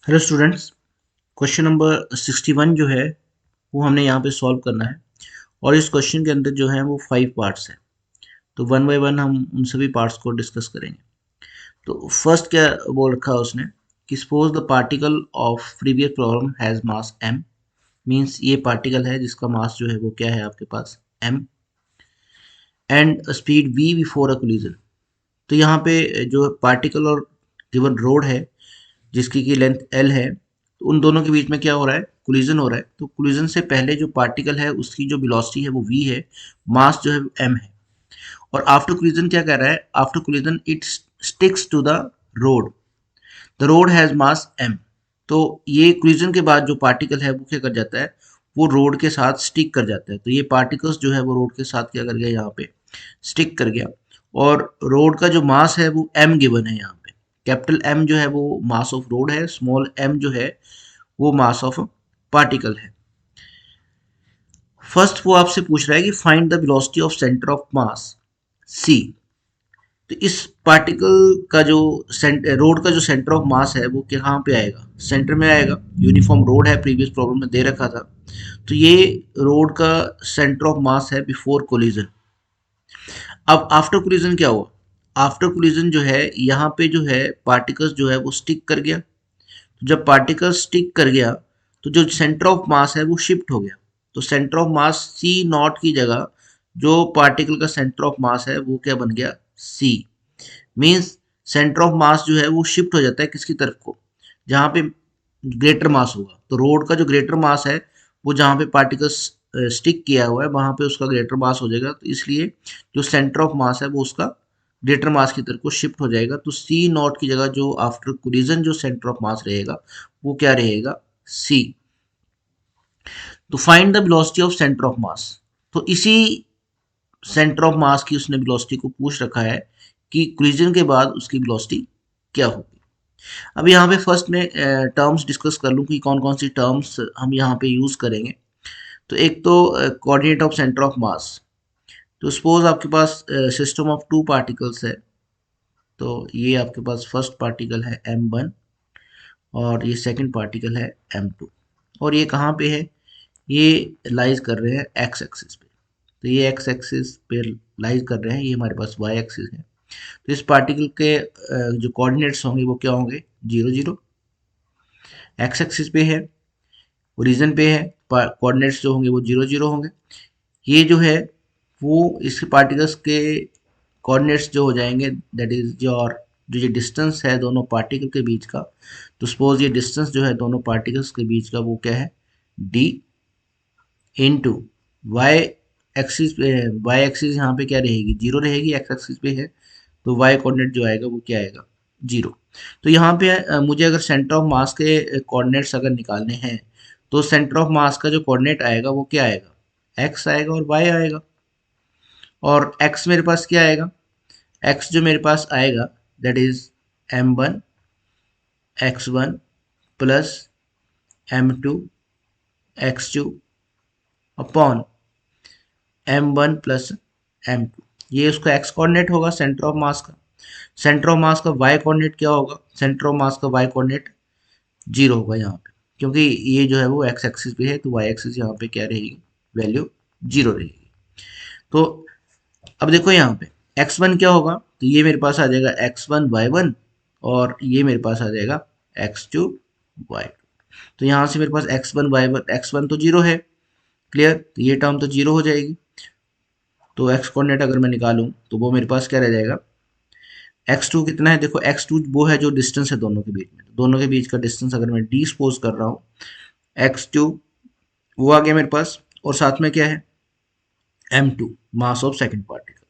Hello students, question number 61 जो है वो हमने यहाँ पे सॉल्व करना है। और इस क्वेश्चन के अंदर जो है वो 5 पार्ट्स हैं। तो वन बाय वन हम उन सभी पार्ट्स को डिस्कस करेंगे। तो फर्स्ट क्या बोल रखा है उसने कि suppose the particle of previous problem has mass m। Means ये पार्टिकल है जिसका मास जो है वो क्या है आपके पास m and speed v before a collision. तो यहाँ पे जो पार्टिकल और गिवन रोड है जिसकी की लेंथ l है, तो उन दोनों के बीच में क्या हो रहा है, कोलिजन हो रहा है। तो कोलिजन से पहले जो पार्टिकल है उसकी जो वेलोसिटी है वो v है, मास जो है m है। और आफ्टर कोलिजन क्या कह रहा है, after collision it sticks to the road, the road has mass m। तो ये कोलिजन के बाद जो पार्टिकल है वो क्या कर जाता है, वो रोड के साथ स्टिक कर जाता है। तो ये पार्टिकल्स जो है वो रोड के साथ क्या कर गया, यहाँ पे स्टिक कर गया। और रोड का जो मास है वो m गिवन है यहाँ पे। कैपिटल M जो है वो मास ऑफ रोड है, स्मॉल m जो है वो मास ऑफ पार्टिकल है। फर्स्ट वो आपसे पूछ रहा है कि find the velocity of centre of mass c। तो इस पार्टिकल का जो रोड का जो सेंटर ऑफ मास है वो कहाँ पे आएगा, सेंटर में आएगा। यूनिफॉर्म रोड है, प्रीवियस प्रॉब्लम में दे रखा था। तो ये रोड का सेंटर ऑफ मास है बिफोर कोलिजन। अब आफ्टर कोलिजन क्या हुआ, आफ्टर कोलिजन जो है यहाँ पे जो है पार्टिकल्स जो है वो स्टिक कर गया। तो जब पार्टिकल स्टिक कर गया तो जो सेंटर ऑफ मास है वो शिफ्ट हो गया। तो centre of mass C naught की जगह जो पार्टिकल का सेंटर ऑफ मास है वो क्या बन गया, सी। मीन्स सेंटर ऑफ मास जो है वो शिफ्ट हो जाता है किसकी तरफ को, जहाँ पे ग्रेटर मास होगा। तो रोड का जो ग्रेटर मास है वो जहाँ पे पार्टिकल स्टिक किया हुआ है वहाँ पे उसका ग्रेटर मास हो जाएगा। तो इसलिए जो सेंटर ऑफ मास है वो उसका ग्रेटर मास की तरफ को शिफ्ट हो जाएगा। तो सी नॉट की जगह जो आफ्टर कोलिजन जो सेंटर ऑफ मास रहेगा वो क्या रहेगा, सी। तो find the velocity of centre of मास। तो इसी सेंटर ऑफ मास की उसने वेलोसिटी को पूछ रखा है कि कोलिजन के बाद उसकी वेलोसिटी क्या होगी। अब यहाँ पे फर्स्ट में टर्म्स डिस्कस कर लूँ कि कौन कौन सी टर्म्स हम यहाँ पे यूज़ करेंगे। तो एक तो कोऑर्डिनेट ऑफ सेंटर ऑफ मास। तो सपोज आपके पास सिस्टम ऑफ टू पार्टिकल्स है। तो ये आपके पास फर्स्ट पार्टिकल है m1 और ये सेकंड पार्टिकल है m2। और ये कहाँ पे है, ये लाइज कर रहे हैं x एक्सिस पे। तो ये x एक्सिस पे लाइज कर रहे हैं, ये हमारे पास y एक्सिस है। तो इस पार्टिकल के जो कोऑर्डिनेट्स होंगे वो क्या होंगे, 0 0। x एक्सिस पे है, ओरिजिन पे है, कोऑर्डिनेट्स जो होंगे वो 0 0 होंगे। ये जो है वो इस पार्टिकल्स के कोऑर्डिनेट्स जो हो जाएंगे, दैट इज योर जो ये डिस्टेंस है दोनों पार्टिकल के बीच का। तो सपोज ये डिस्टेंस जो है दोनों पार्टिकल्स के बीच का वो क्या है, d इंटू वाई एक्सिस पे है। वाई एक्सिस यहाँ पे क्या रहेगी, 0 रहेगी, एक्स एक्सिस पे है। तो वाई कोऑर्डिनेट जो आएगा वो क्या आएगा, 0। तो यहाँ पे मुझे अगर सेंटर ऑफ मास के कोऑर्डिनेट्स अगर निकालने हैं तो सेंटर ऑफ मास का जो कोऑर्डिनेट आएगा वो क्या आएगा, x आएगा और y आएगा। और x मेरे पास क्या आएगा, x जो मेरे पास आएगा that is m1 x1 plus m2 x2 upon m1 plus m2। ये उसका x कोऑर्डिनेट होगा सेंटर ऑफ मास का। सेंटर ऑफ मास का y कोऑर्डिनेट क्या होगा, सेंटर ऑफ मास का y कोऑर्डिनेट 0 होगा यहाँ पे, क्योंकि ये जो है वो x एक्सिस पे है। तो y एक्सिस यहाँ पे क्या रहेगी, वैल्यू 0 रहेगी। तो अब देखो यहाँ पे x1 क्या होगा, तो ये मेरे पास आ जाएगा x1 y1 और ये मेरे पास आ जाएगा x2 y2। तो यहाँ से मेरे पास x1 y1, x1 तो 0 है, क्लियर। तो ये टर्म तो 0 हो जाएगी। तो x कोऑर्डिनेट अगर मैं निकालूं तो वो मेरे पास क्या रह जाएगा, x2 कितना है, देखो x2 वो है जो डिस्टेंस है दोनों के बीच में। दोनों के बीच का डिस्टेंस अगर मैं डी सपोज कर रहा हूँ, x2 वो आ गया मेरे पास। और साथ में क्या है, m2 mass of second particle,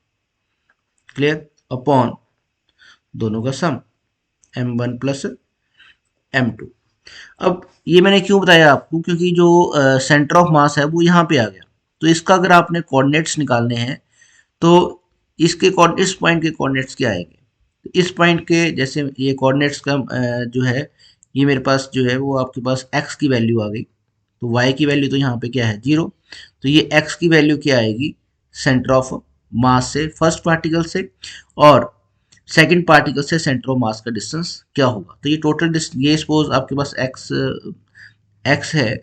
clear, upon दोनों का सम m1 प्लस m2। अब ये मैंने क्यों बताया आपको, क्योंकि जो सेंटर ऑफ मास है वो यहाँ पे आ गया। तो इसका अगर आपने कोऑर्डिनेट्स निकालने हैं तो इसके इस पॉइंट के कोऑर्डिनेट्स क्या आएंगे, तो इस पॉइंट के जैसे ये कोऑर्डिनेट्स का जो है ये मेरे पास जो है वो आपके पास x की वैल्यू आ गई। तो y की वैल्यू तो यहाँ पे क्या है, 0। तो ये x की वैल्यू क्या आएगी, सेंटर ऑफ मास से फर्स्ट पार्टिकल से। और सेकंड पार्टिकल से सेंटर ऑफ मास का डिस्टेंस क्या होगा। तो ये टोटल ये सपोज आपके पास एक्स है,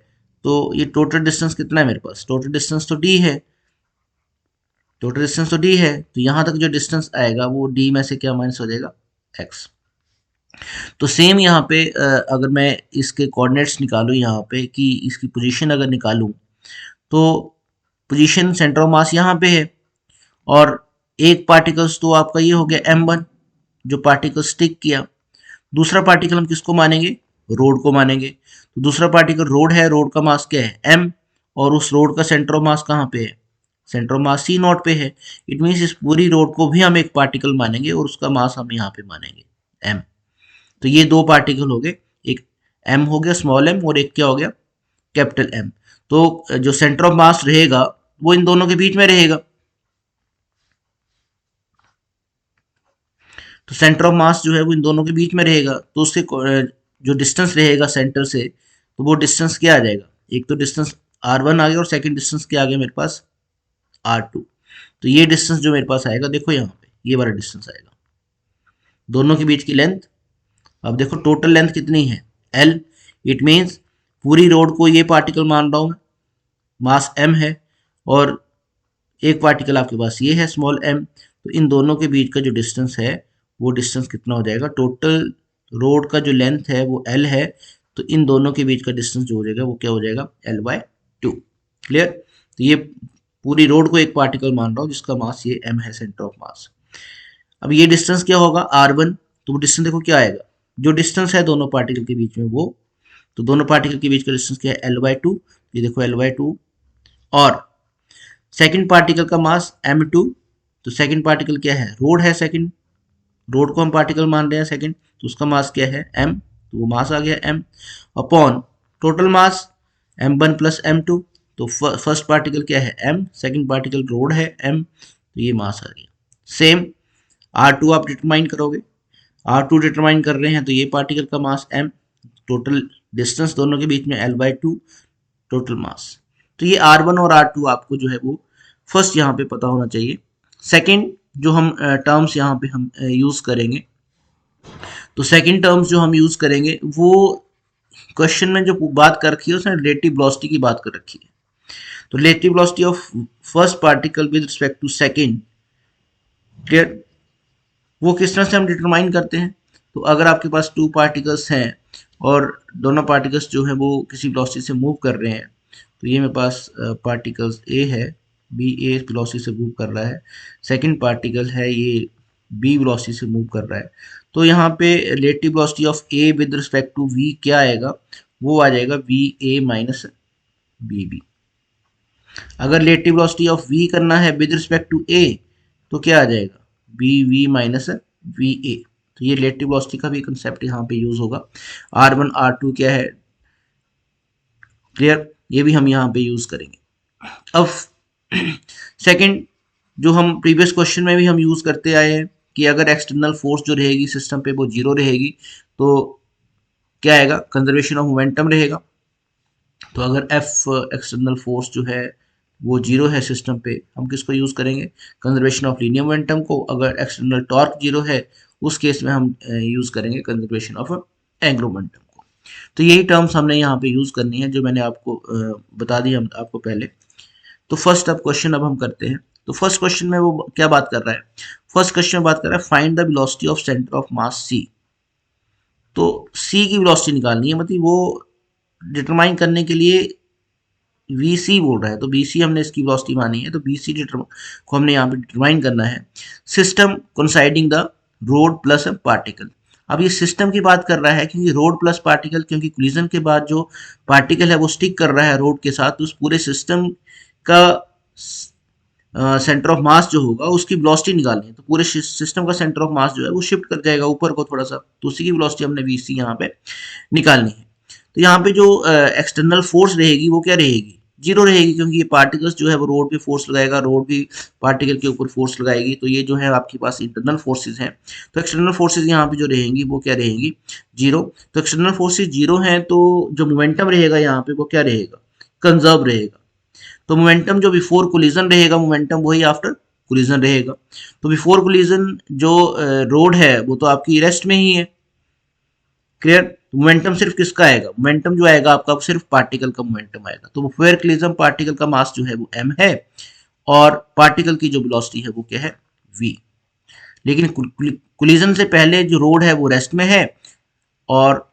तो ये टोटल डिस्टेंस कितना है मेरे पास, टोटल डिस्टेंस तो डी है, टोटल डिस्टेंस तो डी है, तो यहाँ तक जो डिस्टेंस आएगा वो डी में से क्या माइनस हो जाएगा, एक्स। तो सेम यहाँ पे अगर मैं इसके कोऑर्डिनेट्स निकालूँ यहाँ पे कि इसकी पोजीशन अगर निकालूँ, तो पोजीशन सेंटर ऑफ मास यहाँ पे है, और एक पार्टिकल्स तो आपका ये हो गया m1 जो पार्टिकल स्टिक किया। दूसरा पार्टिकल हम किसको मानेंगे, रोड को मानेंगे। तो दूसरा पार्टिकल रोड है, रोड का मास क्या है m, और उस रोड का सेंटर ऑफ मास कहाँ पे है, centre of mass C naught पे है। इट मीन्स इस पूरी रोड को भी हम एक पार्टिकल मानेंगे और उसका मास हम यहाँ पे मानेंगे m। तो ये दो पार्टिकल हो गए, एक m हो गया स्मॉल m और एक क्या हो गया कैपिटल M। तो जो सेंटर ऑफ मास रहेगा वो इन दोनों के बीच में रहेगा। तो सेंटर ऑफ मास जो है वो इन दोनों के बीच में रहेगा, तो उससे जो डिस्टेंस रहेगा सेंटर से, तो वो डिस्टेंस क्या आ जाएगा, एक तो डिस्टेंस r1 आ गया और सेकंड डिस्टेंस क्या आ गया मेरे पास r2। तो ये डिस्टेंस जो मेरे पास आएगा, देखो यहाँ पे ये वाला डिस्टेंस आएगा, दोनों के बीच की लेंथ। अब देखो टोटल लेंथ कितनी है l, इट मीन्स पूरी रोड को ये पार्टिकल मान रहा हूँ मैं, मास m है, और एक पार्टिकल आपके पास ये है स्मॉल m। तो इन दोनों के बीच का जो डिस्टेंस है वो डिस्टेंस कितना हो जाएगा, टोटल रोड का जो लेंथ है वो l है, तो इन दोनों के बीच का डिस्टेंस जो हो जाएगा वो क्या हो जाएगा l/2। क्लियर। तो ये पूरी रोड को एक पार्टिकल मान रहा हूँ जिसका मास ये m है, सेंटर ऑफ मास। अब ये डिस्टेंस क्या होगा r1, तो वो डिस्टेंस देखो क्या आएगा, जो डिस्टेंस है दोनों पार्टिकल के बीच में वो, तो दोनों पार्टिकल के बीच का डिस्टेंस क्या है l/2, ये देखो l/2। और सेकंड पार्टिकल का मास m2, तो सेकंड पार्टिकल क्या है, रोड है, सेकंड रोड को हम पार्टिकल मान रहे हैं सेकंड, तो उसका मास क्या है m, तो वो मास आ गया m upon total mass m1 plus m2। तो फर्स्ट पार्टिकल क्या है m, सेकंड पार्टिकल रोड है m, तो ये मास आ गया। सेम r2 आप डिटरमाइन करोगे, r2 डिटरमाइन कर रहे हैं तो ये पार्टिकल का मास m, टोटल डिस्टेंस दोनों के बीच में l/2, टोटल मास। तो ये r1 और r2 आपको जो है वो फर्स्ट यहाँ पे पता होना चाहिए। सेकंड जो हम टर्म्स यहाँ पे हम यूज़ करेंगे, तो सेकंड टर्म्स जो हम यूज़ करेंगे वो क्वेश्चन में जो बात कर रखी है उसने रिलेटिव वेलोसिटी की बात कर रखी है। तो relative velocity of first particle with respect to second, clear, वो किस तरह से हम डिटरमाइन करते हैं। तो अगर आपके पास टू पार्टिकल्स हैं और दोनों पार्टिकल्स जो है वो किसी वेलोसिटी से मूव कर रहे हैं, तो ये मेरे पास पार्टिकल्स ए है, बी ए वेलोसिटी से मूव कर रहा है, सेकंड पार्टिकल है ये बी वेलोसिटी से मूव कर रहा है। तो यहाँ पे relative velocity of A with respect to V क्या आएगा, वो आ जाएगा V A minus B B. अगर रिलेटिव वेलोसिटी ऑफ वी करना है विद रिस्पेक्ट टू ए, तो क्या आ जाएगा B V minus V A. तो ये रिलेटिव वेलोसिटी का भी कंसेप्ट यहाँ पे यूज होगा। r1 r2 क्या है, क्लियर, ये भी हम यहाँ पे यूज करेंगे। अब सेकंड जो हम प्रीवियस क्वेश्चन में भी हम यूज करते आए हैं कि अगर एक्सटर्नल फोर्स जो रहेगी सिस्टम पे वो जीरो रहेगी, तो क्या आएगा, कंजर्वेशन ऑफ मोमेंटम रहेगा। तो अगर एफ एक्सटर्नल फोर्स जो है वो जीरो है सिस्टम पे, हम किसको यूज करेंगे, कंजर्वेशन ऑफ लीनियर मोमेंटम को। अगर एक्सटर्नल टॉर्क जीरो है उस केस में हम यूज करेंगे कंजर्वेशन ऑफ एंगुलर मोमेंटम को। तो यही टर्म्स हमने यहाँ पे यूज करनी है जो मैंने आपको बता दी हम आपको पहले। तो फर्स्ट अब क्वेश्चन अब हम करते हैं। तो फर्स्ट क्वेश्चन में वो क्या बात कर रहा है, फर्स्ट क्वेश्चन में बात कर रहा है find the velocity of centre of mass C. तो सी की वेलोसिटी निकालनी है, मतलब वो डिटरमाइन करने के लिए वी सी बोल रहा है, तो बी सी हमने इसकी वेलोसिटी मानी है, तो बी सी को हमने यहाँ पे डिटरमाइन करना है। System coinciding the road plus particle. अब ये सिस्टम की बात कर रहा है क्योंकि रोड प्लस पार्टिकल, क्योंकि कोलिजन के बाद जो पार्टिकल है वो स्टिक कर रहा है रोड के साथ, तो उस पूरे सिस्टम का सेंटर ऑफ मास जो होगा उसकी वेलोसिटी निकालनी है। तो पूरे सिस्टम का सेंटर ऑफ मास जो है वो शिफ्ट कर जाएगा ऊपर को थोड़ा सा, तो उसी की वेलोसिटी हमने वी सी यहाँ पे निकालनी है। तो यहाँ पे जो एक्सटर्नल फोर्स रहेगी वो क्या रहेगी, जीरो रहेगी, क्योंकि ये पार्टिकल्स जो है वो रोड पे फोर्स लगाएगा, रोड भी पार्टिकल के ऊपर फोर्स लगाएगी। तो ये जो है आपके पास इंटरनल फोर्सेज हैं, तो एक्सटर्नल फोर्सेज यहाँ पे जो रहेंगी वो क्या रहेंगी, जीरो। तो एक्सटर्नल फोर्सेज जीरो हैं तो जो मोमेंटम रहेगा यहाँ पे वो क्या रहेगा, कंजर्व रहेगा। तो मोमेंटम जो बिफोर कोलिजन रहेगा, मोमेंटम वही आफ्टर कोलिजन रहेगा। तो बिफोर कोलिजन जो रोड है वो तो आपकी रेस्ट में ही है। क्लियर। मोमेंटम सिर्फ किसका आएगा, मोमेंटम जो आएगा आपका सिर्फ पार्टिकल का मोमेंटम आएगा। तो बिफोर कोलिजन पार्टिकल का मास जो है वो m है और पार्टिकल की जो वेलोसिटी है वो क्या है, v। लेकिन कोलिजन से पहले जो रोड है वो रेस्ट में है और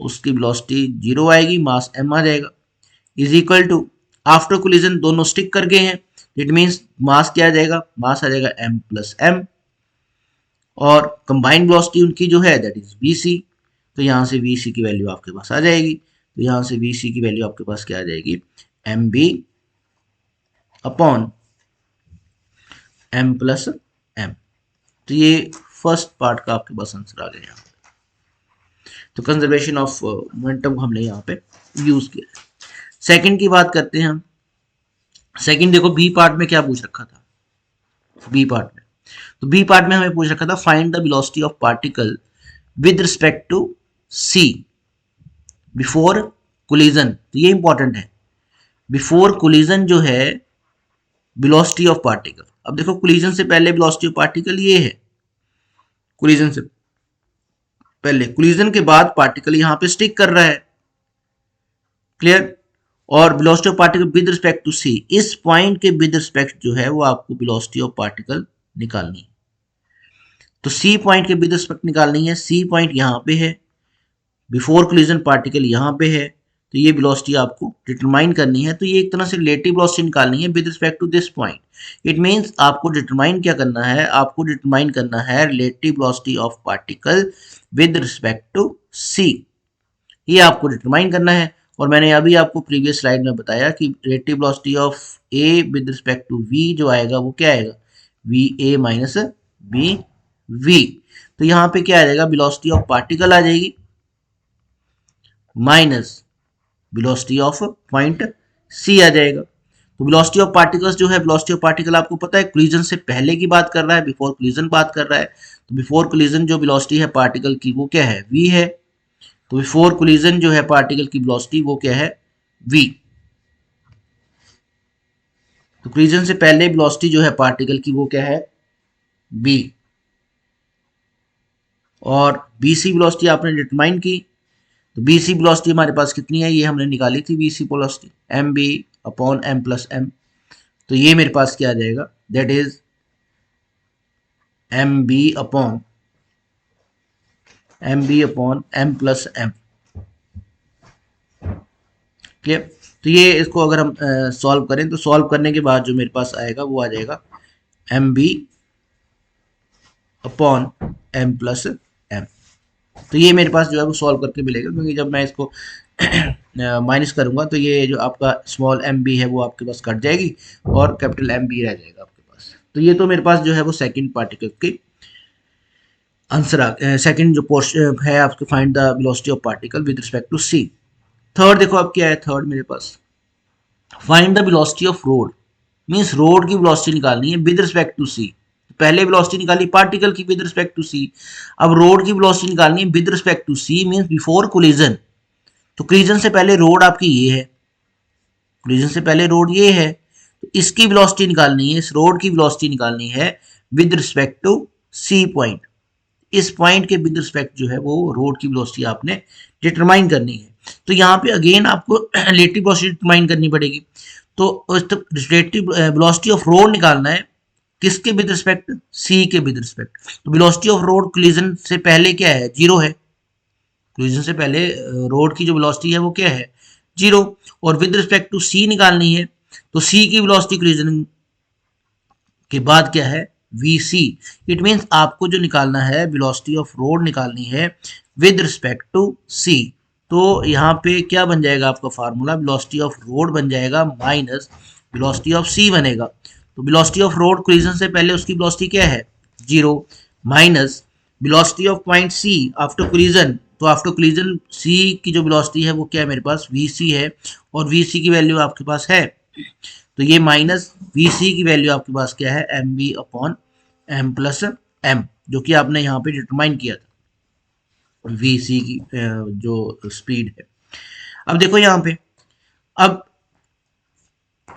उसकी वेलोसिटी 0 आएगी, मास m आ जाएगा। Is equal to after collision दोनों स्टिक कर गए हैं, इट मीन्स मास क्या आ जाएगा, मास आ जाएगा m प्लस m और कंबाइंड वेलोसिटी उनकी जो है दैट इज vc। तो यहाँ से vc की वैल्यू आपके पास आ जाएगी। तो यहाँ से vc की वैल्यू आपके पास क्या आ जाएगी, mb upon m plus m। तो ये फर्स्ट पार्ट का आपके पास आंसर आ गया। तो कंजर्वेशन ऑफ मोमेंटम हमने यहाँ पे यूज किया है। सेकंड की बात करते हैं हम। सेकंड देखो बी पार्ट में क्या पूछ रखा था, बी पार्ट में, तो बी पार्ट में हमें पूछ रखा था find the velocity of particle with respect to C before collision. तो ये इंपॉर्टेंट है, बिफोर कोलिजन जो है वेलोसिटी ऑफ पार्टिकल। अब देखो कोलिजन से पहले वेलोसिटी ऑफ पार्टिकल ये है, कोलिजन से पहले, कोलिजन के बाद पार्टिकल यहाँ पे स्टिक कर रहा है। क्लियर। और velocity of particle with respect to C, इस पॉइंट के विद रिस्पेक्ट जो है वो आपको वेलोसिटी ऑफ पार्टिकल निकालनी है। तो सी पॉइंट के विद रिस्पेक्ट निकालनी है, सी पॉइंट यहाँ पे है, बिफोर कोलिजन पार्टिकल यहाँ पे है, तो ये वेलोसिटी आपको डिटरमाइन करनी है। तो ये एक तरह से रिलेटिव वेलोसिटी निकालनी है with respect to this point. It means आपको डिटरमाइन क्या करना है, आपको डिटरमाइन करना है relative velocity of particle with respect to C, ये आपको डिटरमाइन करना है। और मैंने अभी आपको प्रीवियस स्लाइड में बताया कि relative velocity of A with respect to V जो आएगा वो क्या आएगा, V A minus V V. तो यहाँ पे क्या आ जाएगा, वेलोसिटी ऑफ पार्टिकल आ जाएगी minus velocity of point C आ जाएगा। तो वेलोसिटी ऑफ पार्टिकल्स जो है, वेलोसिटी ऑफ पार्टिकल आपको पता है कोलिजन से पहले की बात कर रहा है, बिफोर कोलिजन बात कर रहा है। तो बिफोर कोलिजन जो वेलोसिटी है पार्टिकल की वो क्या है, v है। तो बिफोर कोलिजन जो है पार्टिकल की वेलोसिटी वो क्या है, v। तो कोलिजन से पहले वेलोसिटी जो है पार्टिकल की वो क्या है, v। और bc वेलोसिटी आपने डिटरमाइन की, तो bc वेलोसिटी हमारे पास कितनी है, ये हमने निकाली थी bc velocity, mb upon m plus m। तो ये मेरे पास क्या आ जाएगा, that is mb upon m plus m। Clear. तो ये इसको अगर हम सॉल्व करें तो सॉल्व करने के बाद जो मेरे पास आएगा वो आ जाएगा mb upon m plus m। तो ये मेरे पास जो है वो सॉल्व करके मिलेगा, क्योंकि जब मैं इसको माइनस करूंगा तो ये जो आपका स्मॉल एम बी है वो आपके पास कट जाएगी और कैपिटल एम बी रह जाएगा आपके पास। तो ये तो मेरे पास जो है वो सेकंड पार्टिकल की आंसर सेकंड जो पोर्शन है आपके find the velocity of particle with respect to C. Third देखो अब क्या है, थर्ड मेरे पास find the velocity of rod, means rod की वेलोसिटी निकालनी है विद रिस्पेक्ट टू सी। पहले वेलोसिटी निकाली पार्टिकल की विद रिस्पेक्ट टू सी, अब रोड की वेलोसिटी निकालनी है with respect to C, means before collision. तो कोलिजन से पहले रोड आपकी ये है, कोलिजन से पहले रोड ये है, तो इसकी वेलोसिटी निकालनी है, इस रोड की वेलोसिटी निकालनी है with respect to C point. इस पॉइंट के विद रिस्पेक्ट जो है वो रोड की वेलोसिटी आपने डिटरमाइन करनी है। तो यहाँ पे अगेन आपको रिलेटिव वेलोसिटी डिटरमाइन करनी पड़ेगी। तो रिलेटिव वेलोसिटी ऑफ रोड निकालना है किसके विद रिस्पेक्ट, सी के विद रिस्पेक्ट। तो वेलोसिटी ऑफ रोड कोलिजन से पहले क्या है, जीरो है। कोलिजन से पहले रोड की जो वेलोसिटी है वो क्या है, जीरो। और विद रिस्पेक्ट टू सी निकालनी है, तो सी की वेलोसिटी कोलिजन के बाद क्या है, वी सी। इट मीन्स आपको जो निकालना है वेलोसिटी ऑफ रोड निकालनी है विद रिस्पेक्ट टू सी। तो यहाँ पे क्या बन जाएगा आपका फार्मूला, वेलोसिटी ऑफ रोड बन जाएगा माइनस वेलोसिटी ऑफ सी बनेगा। तो वेलोसिटी ऑफ रोड कोलिजन से पहले उसकी वेलोसिटी क्या है, zero, minus velocity of point C after collision. तो आफ्टर कोलिजन सी की जो वेलोसिटी है वो क्या है मेरे पास, वी सी है, और वी सी की वैल्यू आपके पास है, तो ये माइनस वी सी की वैल्यू आपके पास क्या है, M B upon M plus M, जो कि आपने यहाँ पे डिटरमाइन किया था वी सी की जो स्पीड है। अब देखो यहाँ पे, अब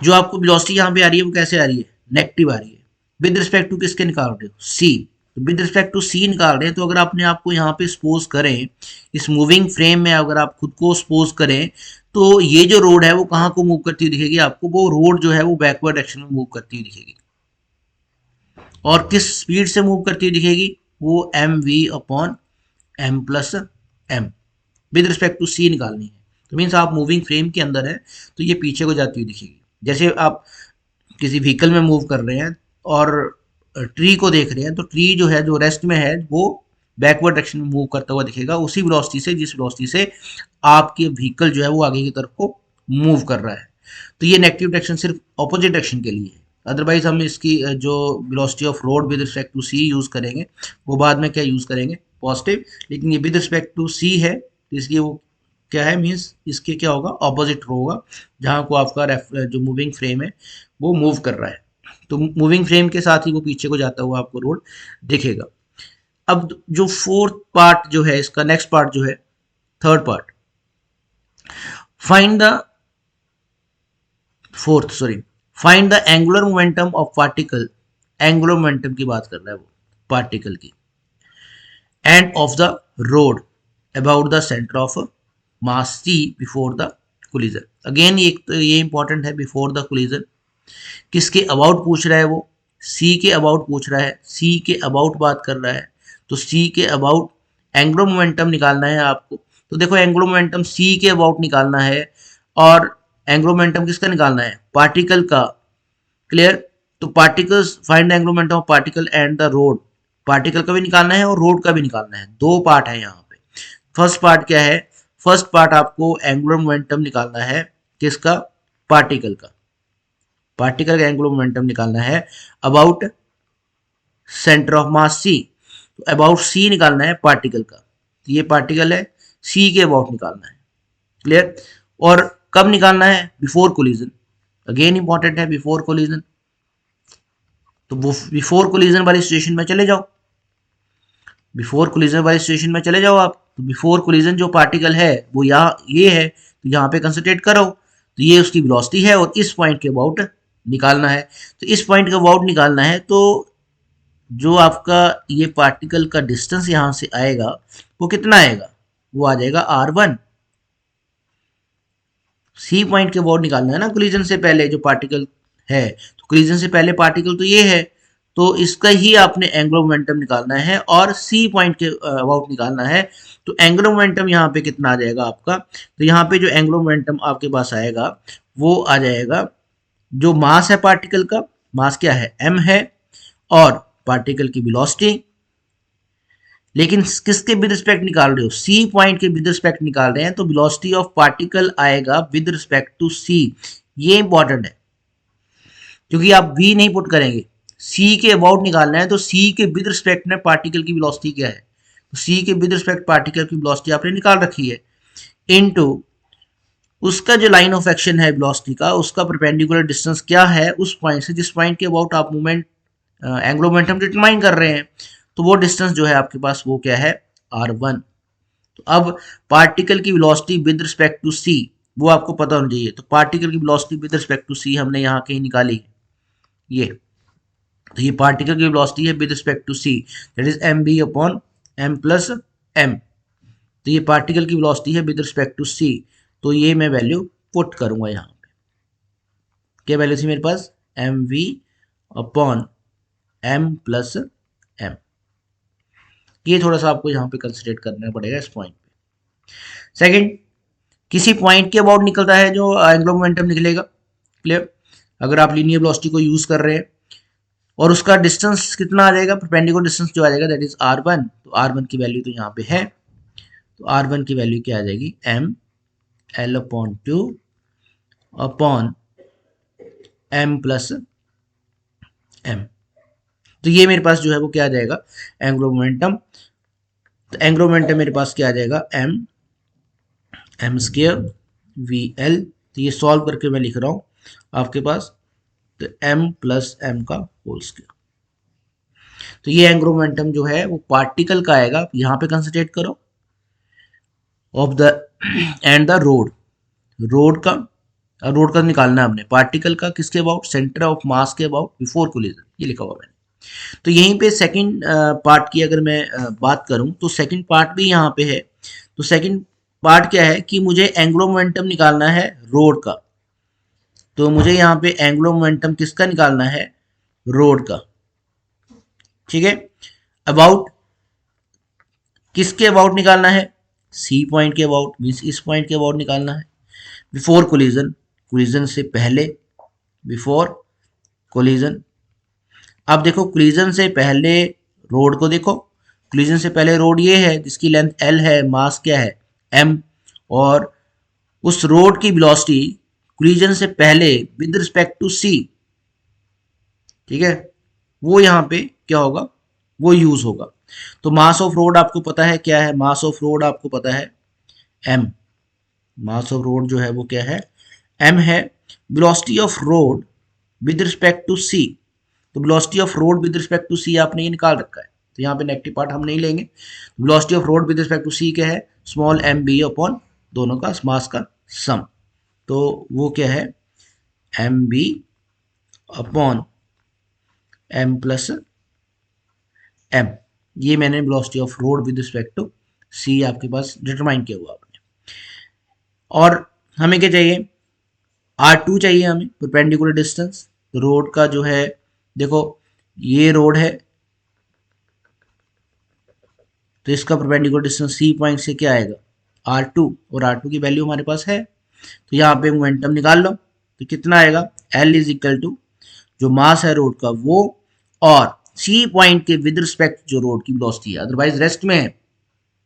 जो आपको वेलोसिटी यहाँ पे आ रही है वो कैसे आ रही है, नेगेटिव आ रही है। विद रिस्पेक्ट टू किसके निकाल रहे हो, सी। विद रिस्पेक्ट टू सी निकाल रहे हैं, तो अगर आपने आपको यहाँ पे सपोज करें, इस मूविंग फ्रेम में अगर आप खुद को सपोज करें, तो ये जो रोड है वो कहाँ को मूव करती हुई दिखेगी आपको, वो रोड जो है वो बैकवर्ड डायरेक्शन में मूव करती हुई दिखेगी। और किस स्पीड से मूव करती हुई दिखेगी, वो m v upon M plus m. With respect to C निकालनी है, तो मीन्स आप मूविंग फ्रेम के अंदर है तो ये पीछे को जाती हुई दिखेगी। जैसे आप किसी व्हीकल में मूव कर रहे हैं और ट्री को देख रहे हैं, तो ट्री जो है जो रेस्ट में है वो बैकवर्ड डायरेक्शन में मूव करता हुआ दिखेगा, उसी वेलोसिटी से जिस वेलोसिटी से आपके व्हीकल जो है वो आगे की तरफ को मूव कर रहा है। तो ये नेगेटिव डायरेक्शन सिर्फ ऑपोजिट डायरेक्शन के लिए है। अदरवाइज हम इसकी जो velocity of road with respect to C use करेंगे, वो बाद में क्या यूज करेंगे, पॉजिटिव। लेकिन ये विद रिस्पेक्ट टू सी है, तो इसलिए वो क्या है, मीन्स इसके क्या होगा, ऑपोजिट रो होगा, जहाँ को आपका जो मूविंग फ्रेम है वो मूव कर रहा है। तो मूविंग फ्रेम के साथ ही वो पीछे को जाता हुआ आपको रोड दिखेगा। अब जो फोर्थ पार्ट जो है इसका, नेक्स्ट पार्ट जो है, third part, find the find the angular momentum of particle. Angular momentum की बात कर रहा है वो, पार्टिकल की, end of the road about the centre of mass C before the collision. Again एक तो ये इंपॉर्टेंट है, बिफोर द कोलिजन किसके अबाउट पूछ रहा है, वो सी के अबाउट पूछ रहा है, सी के अबाउट बात कर रहा है, तो सी के अबाउट एंगुलर मोमेंटम निकालना है आपको। तो देखो एंगुलर मोमेंटम सी के अबाउट निकालना है, और एंगुलर मोमेंटम किसका निकालना है, पार्टिकल का। क्लियर। तो particles, find the angular momentum of particle and the road. Particle का भी निकालना है और रोड का भी निकालना है, दो पार्ट है यहाँ पे। फर्स्ट पार्ट क्या है, फर्स्ट पार्ट आपको एंगुलर मोमेंटम निकालना है किसका, पार्टिकल का। पार्टिकल का एंगुलर मोमेंटम निकालना है about centre of mass C. तो अबाउट सी निकालना है पार्टिकल का, तो ये पार्टिकल है, सी के अबाउट निकालना है। क्लियर। और कब निकालना है, बिफोर कोलिजन। अगेन इंपॉर्टेंट है, बिफोर कोलिजन। तो वो बिफोर कोलिजन वाली सिचुएशन में चले जाओ, बिफोर कोलिजन वाली सिचुएशन में चले जाओ आप। तो बिफोर कोलिजन जो पार्टिकल है वो यहाँ ये है, तो यहाँ पे कंसंट्रेट करो, तो ये उसकी वेलोसिटी है और इस पॉइंट के अबाउट निकालना है। तो इस पॉइंट के अबाउट निकालना है, तो जो आपका ये पार्टिकल का डिस्टेंस यहाँ से आएगा वो कितना आएगा, वो आ जाएगा r1। सी पॉइंट के अबाउट निकालना है ना कोलिजन से पहले जो पार्टिकल है, तो कोलिजन से पहले पार्टिकल तो ये है, तो इसका ही आपने एंगुलर मोमेंटम निकालना है और सी पॉइंट के अबाउट निकालना है। तो एंगुलर मोमेंटम यहाँ पे कितना आ जाएगा आपका, तो यहाँ पे जो एंगुलर मोमेंटम आपके पास आएगा वो आ जाएगा, जो मास है पार्टिकल का, मास क्या है, m है, और पार्टिकल की वेलोसिटी। लेकिन किसके विद रिस्पेक्ट निकाल रहे हो, सी पॉइंट के विद रिस्पेक्ट निकाल रहे हैं, तो वेलोसिटी ऑफ पार्टिकल आएगा विद रिस्पेक्ट टू सी। ये इंपॉर्टेंट है क्योंकि आप v नहीं पुट करेंगे, c के अबाउट निकालना है, तो c के विद रिस्पेक्ट में पार्टिकल की वेलोसिटी क्या है, तो c के विद रिस्पेक्ट पार्टिकल की वेलोसिटी आपने निकाल रखी है, इनटू उसका जो लाइन ऑफ एक्शन है वेलोसिटी का, उसका परपेंडिकुलर डिस्टेंस क्या है उस पॉइंट से, जिस पॉइंट के अबाउट आप मूवमेंट एंगुलर मोमेंटम डिटरमाइन कर रहे हैं, तो वो डिस्टेंस जो है आपके पास वो क्या है, r1। तो अब पार्टिकल की velocity with respect to c वो आपको पता होना चाहिए। तो पार्टिकल की velocity with respect to c हमने यहाँ कहीं निकाली, ये, तो ये पार्टिकल की वेलोसिटी है with respect to c, that is M B upon M plus M. तो ये पार्टिकल की वेलोसिटी है विद रिस्पेक्ट टू c, तो ये मैं वैल्यू पुट करूंगा यहाँ पे। क्या वैल्यू थी मेरे पास, m v upon M plus m. ये थोड़ा सा आपको यहाँ पे कंसिडरेट करना पड़ेगा इस पॉइंट पे। सेकंड, किसी पॉइंट के अबाउट निकलता है जो एंगुलर मोमेंटम निकलेगा। क्लियर। अगर आप लीनियर वेलोसिटी को यूज कर रहे हैं और उसका डिस्टेंस कितना आ जाएगा, परपेंडिकुलर डिस्टेंस जो आ जाएगा दैट इज r1। तो r1 की वैल्यू तो यहाँ पे है, तो r1 की वैल्यू क्या आ जाएगी, m l upon 2 upon m plus m। तो ये मेरे पास जो है वो क्या आ जाएगा, एंगुलर मोमेंटम। तो एंगुलर मोमेंटम मेरे पास क्या आ जाएगा, m स्क्वायर वी एल। तो ये सॉल्व करके मैं लिख रहा हूँ आपके पास, तो m प्लस m का होल स्क्वायर। तो ये एंगुलर मोमेंटम जो है वो पार्टिकल का आएगा, यहाँ पे कंसंट्रेट करो, of the end the road, road का रोड का निकालना है हमने, पार्टिकल का किसके अबाउट, सेंटर ऑफ मास के अबाउट बिफोर कोलिजन, ये लिखा हुआ मैंने। तो यहीं पे सेकंड पार्ट की अगर मैं बात करूं तो सेकंड पार्ट भी यहाँ पे है। तो सेकंड पार्ट क्या है कि मुझे एंगुलर मोमेंटम निकालना है रोड का। तो मुझे यहाँ पे एंगुलर मोमेंटम किसका निकालना है, रोड का, ठीक है। अबाउट किसके अबाउट निकालना है, सी पॉइंट के अबाउट, मीन्स इस पॉइंट के अबाउट निकालना है। बिफोर कोलिजन, कोलिजन से पहले, बिफोर कोलिजन। अब देखो कोलिजन से पहले रोड को देखो, कोलिजन से पहले रोड ये है जिसकी लेंथ एल है, मास क्या है एम, और उस रोड की वेलोसिटी कोलिजन से पहले विद रिस्पेक्ट टू सी, ठीक है, वो यहाँ पे क्या होगा, वो यूज होगा। तो मास ऑफ रोड आपको पता है क्या है, मास ऑफ रोड आपको पता है एम, मास ऑफ रोड जो है वो क्या है एम है। Velocity of road with respect to C, तो velocity of road with respect to C आपने ये निकाल रखा है, तो यहाँ पे नेगेटिव पार्ट हम नहीं लेंगे। Velocity of road with respect to C क्या है, स्मॉल एम बी अपॉन दोनों का मास का सम, तो वो क्या है M B upon M plus m. ये मैंने velocity of road with respect to C आपके पास डिटरमाइन किया हुआ आपने। और हमें क्या चाहिए, R2 चाहिए हमें, परपेंडिकुलर डिस्टेंस। तो रोड का जो है देखो ये रोड है, तो इसका परपेंडिकुलर डिस्टेंस सी पॉइंट से क्या आएगा R2, और R2 की वैल्यू हमारे पास है, तो यहाँ पे मोमेंटम निकाल लो। तो कितना आएगा, L इज इक्वल टू जो मास है रोड का वो, और सी पॉइंट के विद रिस्पेक्ट जो रोड की वेलोसिटी है, अदरवाइज रेस्ट में है,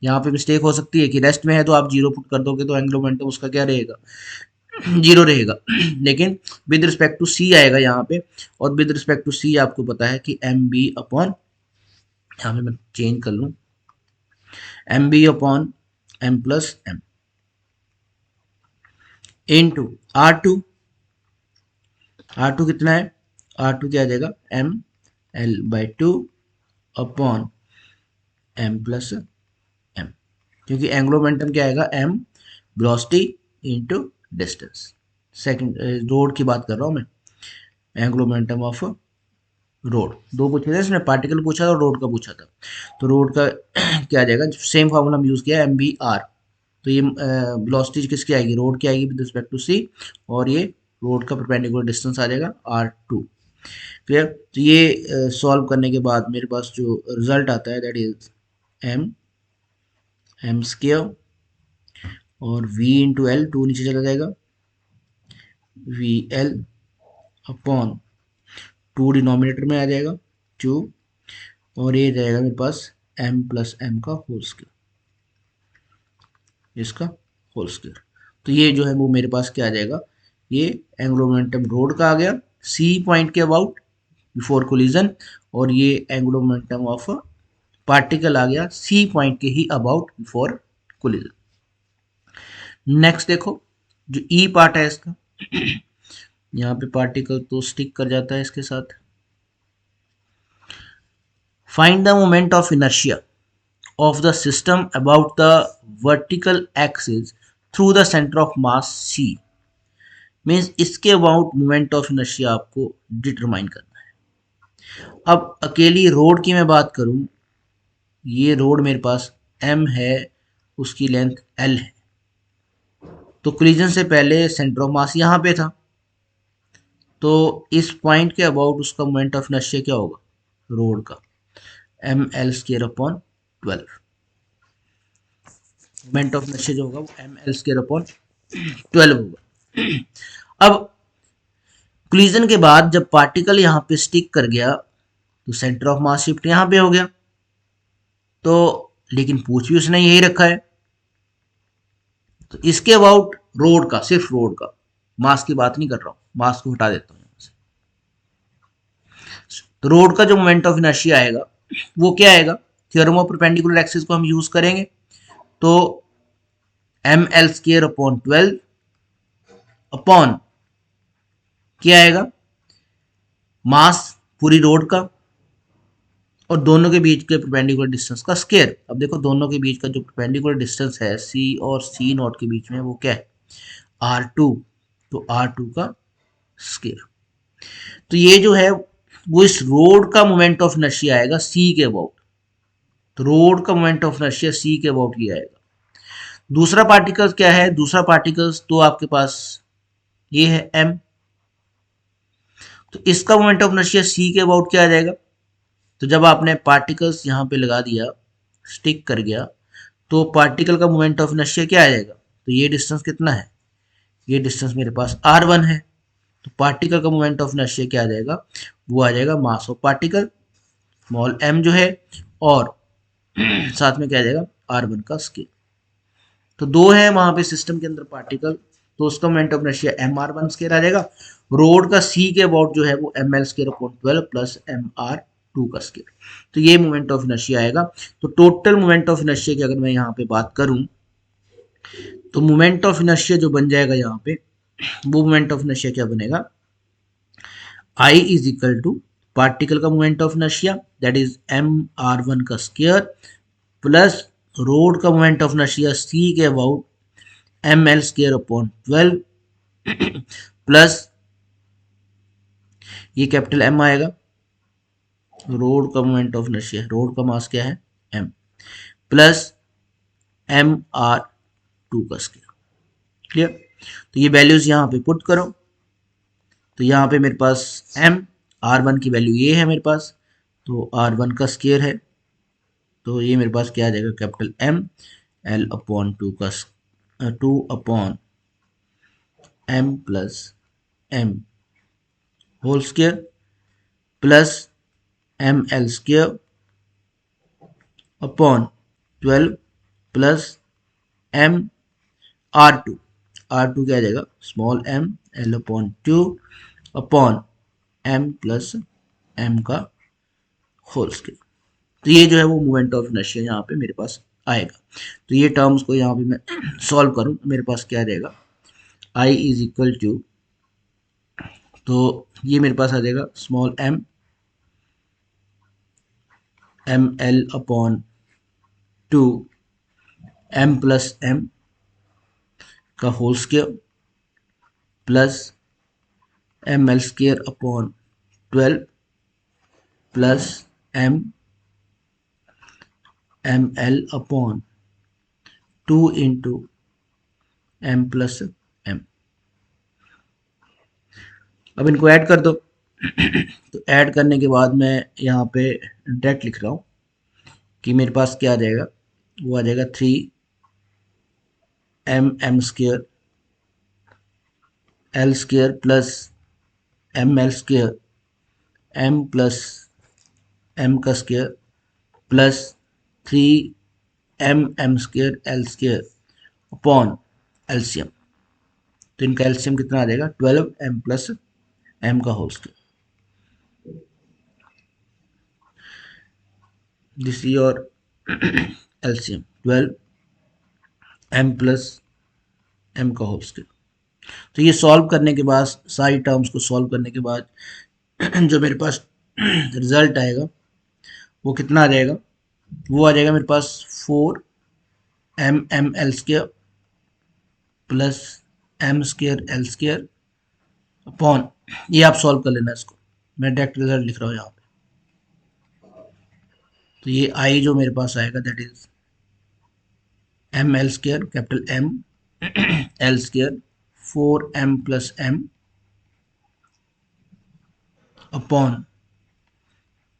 यहाँ पे मिस्टेक हो सकती है कि रेस्ट में है तो आप जीरो पुट कर दोगे तो एंगुलर मोमेंटम उसका क्या रहेगा, जीरो रहेगा। लेकिन विद रिस्पेक्ट टू सी आएगा यहाँ पे, और विद रिस्पेक्ट टू सी आपको पता है कि एम बी अपॉन, यहाँ पे मैं चेंज कर लूँ, M B upon M plus M into R2। R2 कितना है, R2 क्या आ जाएगा M L by two upon M plus M, क्योंकि एंगुलर मोमेंटम क्या आएगा M velocity into distance. Second road की बात कर रहा हूँ मैं, एंगुलर मोमेंटम ऑफ रोड, दो पूछे थे इसने, पार्टिकल पूछा था और रोड का पूछा था। तो रोड का क्या आ जाएगा, सेम फार्मूला हम यूज किया एम बी आर, तो ये वेलोसिटी किसकी आएगी, रोड की आएगी विद रिस्पेक्ट टू सी, और ये रोड का परपेंडिकुलर डिस्टेंस आ जाएगा R2। क्लियर। तो ये सॉल्व करने के बाद मेरे पास जो रिजल्ट आता है दैट इज एम स्क्वायर, और v इंटू एल, टू नीचे चला जाएगा, V L upon to denominator में आ जाएगा टू, और ये जाएगा मेरे पास m प्लस एम का होल स्क्वायर, इसका होल स्क्वायर। तो ये जो है वो मेरे पास क्या आ जाएगा, ये एंगुलर मोमेंटम रोड का आ गया सी पॉइंट के अबाउट बिफोर कोलिजन, और ये एंगुलर मोमेंटम ऑफ पार्टिकल आ गया सी पॉइंट के ही अबाउट बिफोर कोलिजन। नेक्स्ट देखो जो ई पार्ट है इसका, यहाँ पे पार्टिकल तो स्टिक कर जाता है इसके साथ। Find the moment of inertia of the system about the vertical axis through the center of mass C, means इसके अबाउट मोमेंट ऑफ इनर्शिया आपको डिटरमाइन करना है। अब अकेली रोड की मैं बात करूं, ये रोड मेरे पास M है, उसकी लेंथ L है, तो कोलिजन से पहले सेंटर ऑफ मास यहाँ पे था, तो इस पॉइंट के अबाउट उसका मोमेंट ऑफ इनर्शिया क्या होगा रोड का, M L square upon 12, moment of inertia जो होगा वो एम एल स्क्वायर अपॉन 12 होगा। अब कोलिजन के बाद जब पार्टिकल यहाँ पे स्टिक कर गया तो सेंटर ऑफ मास शिफ्ट यहाँ पे हो गया, तो लेकिन पूछ भी उसने यही रखा है, तो इसके अबाउट रोड का, सिर्फ रोड का, मास की बात नहीं कर रहा हूँ, मास को हटा देता हूँ यहाँ से। तो रोड का जो मोमेंट ऑफ इनर्शिया आएगा वो क्या आएगा, थ्योरम ऑफ परपेंडिकुलर एक्सिस को हम यूज करेंगे, तो M L square upon 12 upon क्या आएगा, मास पूरी रोड का और दोनों के बीच के परपेंडिकुलर डिस्टेंस का स्क्वायर। अब देखो दोनों के बीच का जो परपेंडिकुलर डिस्टेंस है सी और सी नॉट के बीच में वो क्या है R2, तो r2 का स्केयर। तो ये जो है वो इस रोड का मोमेंट ऑफ इनर्शिया आएगा c के अबाउट। तो रोड का मोमेंट ऑफ इनर्शिया c के अबाउट ये आएगा। दूसरा पार्टिकल्स क्या है, दूसरा पार्टिकल्स तो आपके पास ये है m। तो इसका मोमेंट ऑफ इनर्शिया c के अबाउट क्या आ जाएगा। तो जब आपने पार्टिकल्स यहाँ पे लगा दिया, स्टिक कर गया, तो पार्टिकल का मोमेंट ऑफ इनर्शिया क्या आ जाएगा। तो ये डिस्टेंस कितना है, ये डिस्टेंस मेरे पास r1 है। तो पार्टिकल का मोमेंट ऑफ इनर्शिया क्या आ जाएगा, वो आ जाएगा mass of particle small m जो है, और साथ में क्या आ जाएगा r1 का स्केल। तो दो है वहां पे सिस्टम के अंदर पार्टिकल, तो उसका moment of inertia mr1 square आ जाएगा। रोड का c के अबाउट जो है वो ml square upon 12 plus mr2 का स्केयर। तो ये मोमेंट ऑफ इनर्शिया आएगा। तो टोटल मोमेंट ऑफ इनर्शिया की अगर मैं यहाँ पे बात करूं, तो मोमेंट ऑफ इनर्शिया जो बन जाएगा यहाँ पे, वो मोमेंट ऑफ इनर्शिया क्या बनेगा, I is equal to particle का moment of inertia that is mr1 का स्केयर प्लस रोड का मोमेंट ऑफ इनर्शिया c के about ml square upon 12 plus ये कैपिटल M आएगा, रोड का मोमेंट ऑफ इनर्शिया, रोड का मास क्या है m, प्लस mr2 का स्केयर। क्लियर। तो ये वैल्यूज यहाँ पे पुट करो, तो यहाँ पे मेरे पास r1 की वैल्यू ये है मेरे पास, तो r1 का स्केयर है, तो ये मेरे पास क्या आ जाएगा कैपिटल M L अपॉन 2 का 2 upon m plus m whole square plus ml square upon 12 plus m r2 क्या आ जाएगा small m L upon 2 upon m plus m का होल स्केयर। तो ये जो है वो मोमेंट ऑफ इनर्शिया यहाँ पे मेरे पास आएगा। तो ये टर्म्स को यहाँ पे मैं सॉल्व करूँ तो मेरे पास क्या रहेगा, I इज इक्वल टू, तो ये मेरे पास आ जाएगा small m L upon 2 m plus m का whole square plus ml square upon 12 plus ml upon 2 into m plus m। अब इनको ऐड कर दो। तो ऐड करने के बाद मैं यहाँ पे डायरेक्ट लिख रहा हूँ कि मेरे पास क्या आ जाएगा, वो आ जाएगा 3m square l square plus ml square m plus m का square plus 3m square l square upon LCM. तो इनका एलसीएम कितना आ जाएगा 12m प्लस m का whole square. This is your LCM 12m plus m का whole square. तो ये सॉल्व करने के बाद, सारी टर्म्स को सॉल्व करने के बाद जो मेरे पास रिजल्ट आएगा वो कितना आ जाएगा, वो आ जाएगा मेरे पास 4m l square plus m square l square upon, ये आप सॉल्व कर लेना इसको, मैं डायरेक्ट रिजल्ट लिख रहा हूँ यहाँ पे। तो ये I जो मेरे पास आएगा that is m l square capital M l square 4m plus m upon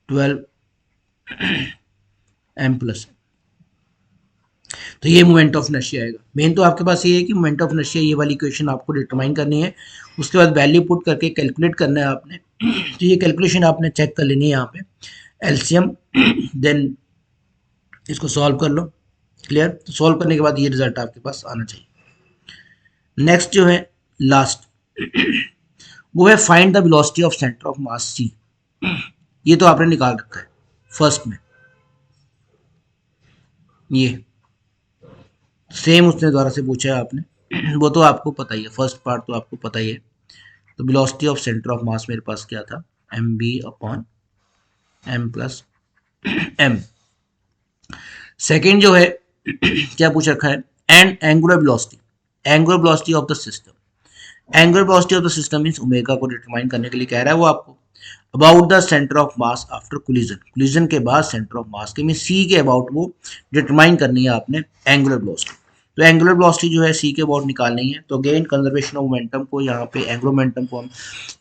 12m plus. तो ये मोमेंट ऑफ इनर्शिया आएगा। मेन तो आपके पास ये है कि मोमेंट ऑफ इनर्शिया ये वाली इक्वेशन आपको डिटरमाइन करनी है, उसके बाद वैल्यू पुट करके कैलकुलेट करना है आपने। तो ये कैलकुलेशन आपने चेक कर लेनी है यहाँ पे एलसीएम, देन इसको सॉल्व कर लो। क्लियर। तो सॉल्व करने के बाद ये रिजल्ट आपके पास आना चाहिए। नेक्स्ट जो है लास्ट, वो है find the velocity of centre of mass C. ये तो आपने निकाल रखा है फर्स्ट में, ये सेम उसने द्वारा से पूछा है आपने, वो तो आपको पता ही है, फर्स्ट पार्ट तो आपको पता ही है। तो velocity of centre of mass मेरे पास क्या था, M B upon M plus M. Second जो है क्या पूछ रखा है, and angular velocity of the system. Angular velocity of the system means omega को डिटरमाइन करने के लिए कह रहा है वो आपको। About the centre of mass after collision, collision के बाद सेंटर ऑफ मास के मीन सी के अबाउट वो डिटरमाइन करनी है आपने एंगुलर वेलोसिटी। तो एंगुलर वेलोसिटी जो है सी के अबाउट निकालनी है, तो अगेन कंजर्वेशन ऑफ मोमेंटम को यहाँ पे एंगुलर मोमेंटम को हम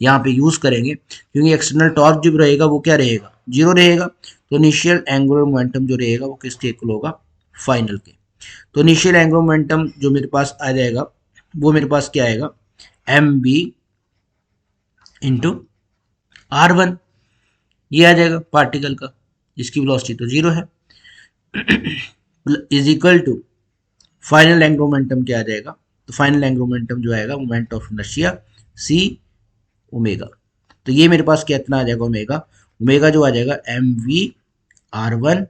यहाँ पे यूज करेंगे, क्योंकि एक्सटर्नल टॉर्क जो रहेगा वो क्या रहेगा, जीरो रहेगा। तो इनिशियल एंगुलर मोमेंटम जो रहेगा वो किसके इक्वल होगा, फाइनल के। तो इनिशियल एंगुलर मोमेंटम जो मेरे पास आ जाएगा वो मेरे पास क्या आएगा, M B into R one, ये आ जाएगा पार्टिकल का, इसकी वेलोसिटी तो जीरो है, is equal to final angular momentum क्या आ जाएगा, तो फाइनल एंगुलर मोमेंटम जो आएगा moment of inertia C omega. तो ये मेरे पास कितना आ जाएगा ओमेगा, ओमेगा जो आ जाएगा m v r one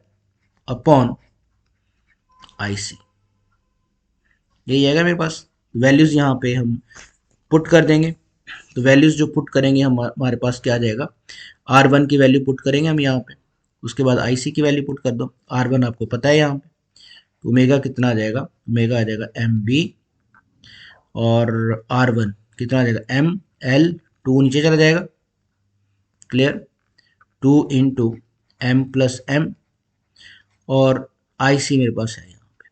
upon I C, यही आएगा मेरे पास। वैल्यूज यहाँ पे हम पुट कर देंगे, तो वैल्यूज जो पुट करेंगे हम हमारे पास क्या आ जाएगा, आर वन की वैल्यू पुट करेंगे हम यहाँ पे, उसके बाद आई सी की वैल्यू पुट कर दो, आर वन आपको पता है यहाँ पे, तो ओमेगा कितना आ जाएगा, ओमेगा आ जाएगा एम बी और आर वन कितना आ जाएगा एम एल, टू नीचे चला जाएगा, clear, two into M plus M, और आई सी मेरे पास है यहाँ पे।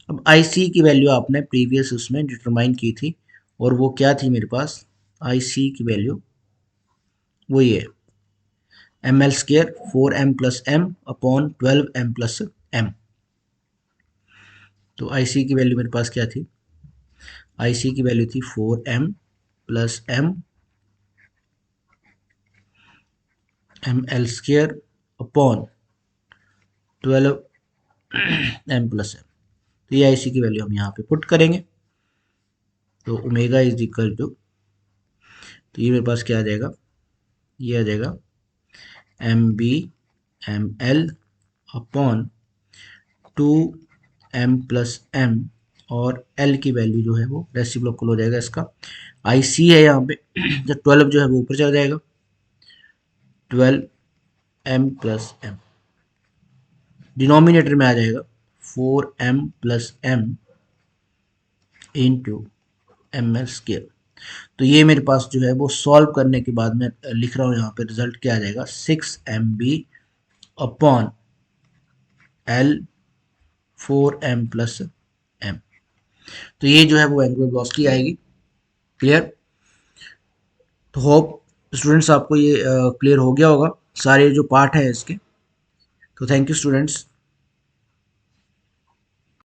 अब आई सी की वैल्यू आपने प्रीवियस उसमें डिटरमाइन की थी, और वो क्या थी मेरे पास, आई सी की वैल्यू वो ये M L square four M plus M upon 12 M plus M. तो आई सी की वैल्यू मेरे पास क्या थी, आई सी की वैल्यू थी four M plus M M L square upon 12 M plus M. तो ये आई सी की वैल्यू हम यहाँ पे पुट करेंगे, तो ओमेगा इज इक्वल टू, तो ये मेरे पास क्या आ जाएगा, ये आ जाएगा M B M L upon two M plus M, और एल की वैल्यू जो है वो रेसिप्रोकल हो जाएगा इसका, आई सी है यहाँ पे, जब 12 जो है वो ऊपर चला जाएगा, 12 एम प्लस एम, डिनोमिनेटर में आ जाएगा 4 m plus m into M L square. तो ये मेरे पास जो है वो सॉल्व करने के बाद मैं लिख रहा हूँ यहाँ पे, रिजल्ट क्या आ जाएगा, 6 MB upon L 4m plus m। तो ये जो है वो एंगुलर वेलोसिटी आएगी, क्लियर। तो होप स्टूडेंट्स आपको ये क्लियर हो गया होगा सारे जो पार्ट है इसके। तो थैंक यू स्टूडेंट्स।